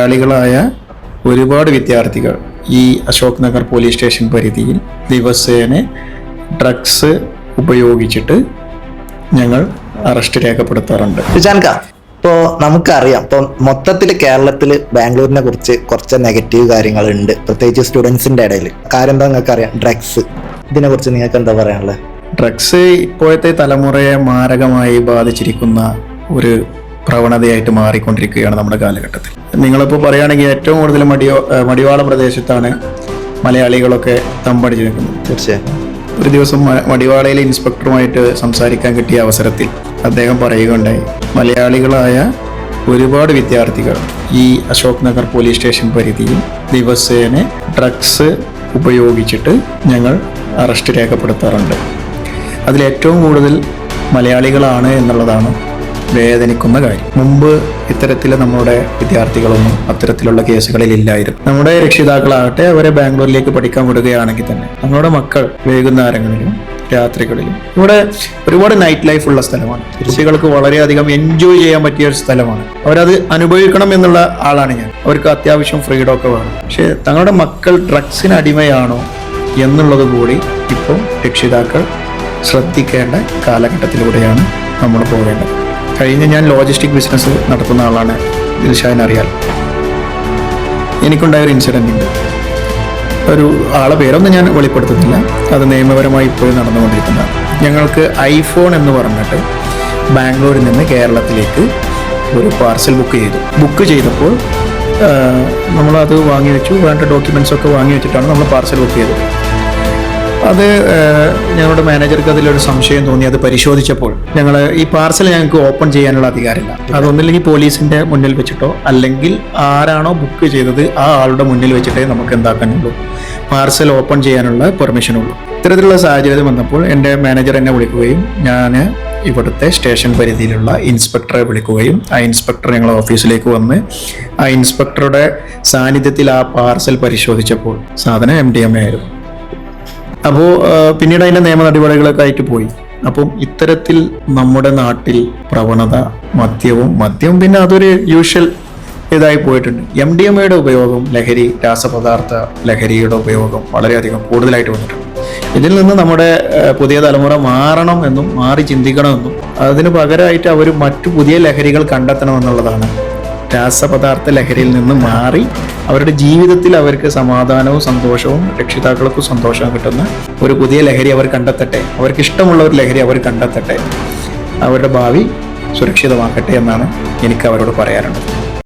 മലയാളികളായ ഒരുപാട് വിദ്യാർത്ഥികൾ ഈ അശോക് നഗർ പോലീസ് സ്റ്റേഷൻ പരിധിയിൽ ദിവസേന ഡ്രഗ്സ് ഉപയോഗിച്ചിട്ട് ഞങ്ങൾ അറസ്റ്റ് രേഖപ്പെടുത്താറുണ്ട്. ഇപ്പോൾ നമുക്കറിയാം, ഇപ്പോൾ മൊത്തത്തിൽ കേരളത്തിൽ ബാംഗ്ലൂരിനെ കുറിച്ച് കുറച്ച് നെഗറ്റീവ് കാര്യങ്ങളുണ്ട്, പ്രത്യേകിച്ച് സ്റ്റുഡൻസിൻ്റെ ഇടയിൽ. കാര്യം എന്താ നിങ്ങൾക്കറിയാം, ഡ്രഗ്സ്. ഇതിനെ കുറിച്ച് നിങ്ങൾക്ക് എന്താ പറയാനുള്ളത്? ഡ്രഗ്സ് ഇപ്പോഴത്തെ തലമുറയെ മാരകമായി ബാധിച്ചിരിക്കുന്ന ഒരു പ്രവണതയായിട്ട് മാറിക്കൊണ്ടിരിക്കുകയാണ് നമ്മുടെ കാലഘട്ടത്തിൽ. നിങ്ങളിപ്പോൾ പറയുകയാണെങ്കിൽ ഏറ്റവും കൂടുതൽ മടിവാള പ്രദേശത്താണ് മലയാളികളൊക്കെ തമ്പടിച്ച് നിൽക്കുന്നത്. തീർച്ചയായും. ഒരു ദിവസം മടിവാളയിലെ ഇൻസ്പെക്ടറുമായിട്ട് സംസാരിക്കാൻ കിട്ടിയ അവസരത്തിൽ അദ്ദേഹം പറയുകയുണ്ടായി, മലയാളികളായ ഒരുപാട് വിദ്യാർത്ഥികൾ ഈ അശോക് നഗർ പോലീസ് സ്റ്റേഷൻ പരിധിയിൽ ദിവസേന ഡ്രഗ്സ് ഉപയോഗിച്ചിട്ട് ഞങ്ങൾ അറസ്റ്റ് രേഖപ്പെടുത്താറുണ്ട്. അതിലേറ്റവും കൂടുതൽ മലയാളികളാണ് എന്നുള്ളതാണ് വേദനിക്കുന്ന കാര്യം. മുമ്പ് ഇത്തരത്തിൽ നമ്മുടെ വിദ്യാർത്ഥികളൊന്നും അത്തരത്തിലുള്ള കേസുകളിൽ ഇല്ലായിരുന്നു. നമ്മുടെ രക്ഷിതാക്കളാകട്ടെ അവരെ ബാംഗ്ലൂരിലേക്ക് പഠിക്കാൻ വിടുകയാണെങ്കിൽ തന്നെ നമ്മുടെ മക്കൾ വൈകുന്നേരങ്ങളിലും രാത്രികളിലും ഇവിടെ ഒരുപാട് നൈറ്റ് ലൈഫ് ഉള്ള സ്ഥലമാണ്. കുട്ടികൾക്ക് വളരെയധികം എൻജോയ് ചെയ്യാൻ പറ്റിയ ഒരു സ്ഥലമാണ്. അവരത് അനുഭവിക്കണം എന്നുള്ള ആളാണ് ഞാൻ. അവർക്ക് അത്യാവശ്യം ഫ്രീഡം ഒക്കെ വേണം. പക്ഷേ തങ്ങളുടെ മക്കൾ ഡ്രഗ്സിന് അടിമയാണോ എന്നുള്ളത് കൂടി ഇപ്പോൾ രക്ഷിതാക്കൾ ശ്രദ്ധിക്കേണ്ട കാലഘട്ടത്തിലൂടെയാണ് നമ്മൾ പോകേണ്ടത്. ഞാൻ ലോജിസ്റ്റിക് ബിസിനസ് നടത്തുന്ന ആളാണ്, ദിൽഷാദിനെ അറിയാം. എനിക്കുണ്ടായൊരു ഇൻസിഡൻ്റ് ഉണ്ട്. ഒരു ആളെ പേരൊന്നും ഞാൻ വെളിപ്പെടുത്തുന്നില്ല, അത് നിയമപരമായി ഇപ്പോഴും നടന്നുകൊണ്ടിരിക്കുന്നതാണ്. ഞങ്ങൾക്ക് ഐഫോൺ എന്ന് പറഞ്ഞിട്ട് ബാംഗ്ലൂരിൽ നിന്ന് കേരളത്തിലേക്ക് ഒരു പാർസൽ ബുക്ക് ചെയ്തപ്പോൾ നമ്മളത് വാങ്ങി വെച്ചു. വേണ്ട ഡോക്യുമെൻറ്റ്സൊക്കെ വാങ്ങി വെച്ചിട്ടാണ് നമ്മൾ പാർസൽ ബുക്ക് ചെയ്തത്. അത് ഞങ്ങളുടെ മാനേജർക്ക് അതിലൊരു സംശയം തോന്നി. അത് പരിശോധിച്ചപ്പോൾ ഈ പാർസൽ ഞങ്ങൾക്ക് ഓപ്പൺ ചെയ്യാനുള്ള അധികാരമില്ല. അതൊന്നില്ലെങ്കിൽ പോലീസിന്റെ മുന്നിൽ വെച്ചിട്ടോ അല്ലെങ്കിൽ ആരാണോ ബുക്ക് ചെയ്തത് ആ ആളുടെ മുന്നിൽ വെച്ചിട്ടേ നമുക്ക് എന്താക്കാനുള്ളൂ, പാർസൽ ഓപ്പൺ ചെയ്യാനുള്ള പെർമിഷനുള്ളൂ. ഇത്തരത്തിലുള്ള സാഹചര്യം വന്നപ്പോൾ എൻ്റെ മാനേജർ എന്നെ വിളിക്കുകയും ഞാൻ ഇവിടുത്തെ സ്റ്റേഷൻ പരിധിയിലുള്ള ഇൻസ്പെക്ടറെ വിളിക്കുകയും ആ ഇൻസ്പെക്ടർ ഞങ്ങളുടെ ഓഫീസിലേക്ക് വന്ന് ആ ഇൻസ്പെക്ടറുടെ സാന്നിധ്യത്തിൽ ആ പാർസൽ പരിശോധിച്ചപ്പോൾ സാധനം MDMA ആയിരുന്നു. അപ്പോൾ പിന്നീട് അതിൻ്റെ നിയമ നടപടികളൊക്കെ ആയിട്ട് പോയി. അപ്പം ഇത്തരത്തിൽ നമ്മുടെ നാട്ടിൽ പ്രവണത മദ്യം പിന്നെ അതൊരു യൂഷ്വൽ ഇതായി പോയിട്ടുണ്ട്. MDMAയുടെ ഉപയോഗം, രാസപദാർത്ഥ ലഹരിയുടെ ഉപയോഗം വളരെയധികം കൂടുതലായിട്ട് വന്നിട്ടുണ്ട്. ഇതിൽ നിന്ന് നമ്മുടെ പുതിയ തലമുറ മാറണം എന്നും മാറി ചിന്തിക്കണമെന്നും അതിന് പകരമായിട്ട് അവർ മറ്റു പുതിയ ലഹരികൾ കണ്ടെത്തണമെന്നുള്ളതാണ്. രാസപദാർത്ഥ ലഹരിയിൽ നിന്ന് മാറി അവരുടെ ജീവിതത്തിൽ അവർക്ക് സമാധാനവും സന്തോഷവും രക്ഷിതാക്കൾക്കും സന്തോഷവും കിട്ടുന്ന ഒരു പുതിയ ലഹരി അവർ കണ്ടെത്തട്ടെ. അവർക്ക് ഇഷ്ടമുള്ള ഒരു ലഹരി അവർ കണ്ടെത്തട്ടെ. അവരുടെ ഭാവി സുരക്ഷിതമാക്കട്ടെ എന്നാണ് എനിക്ക് അവരോട് പറയാനുള്ളത്.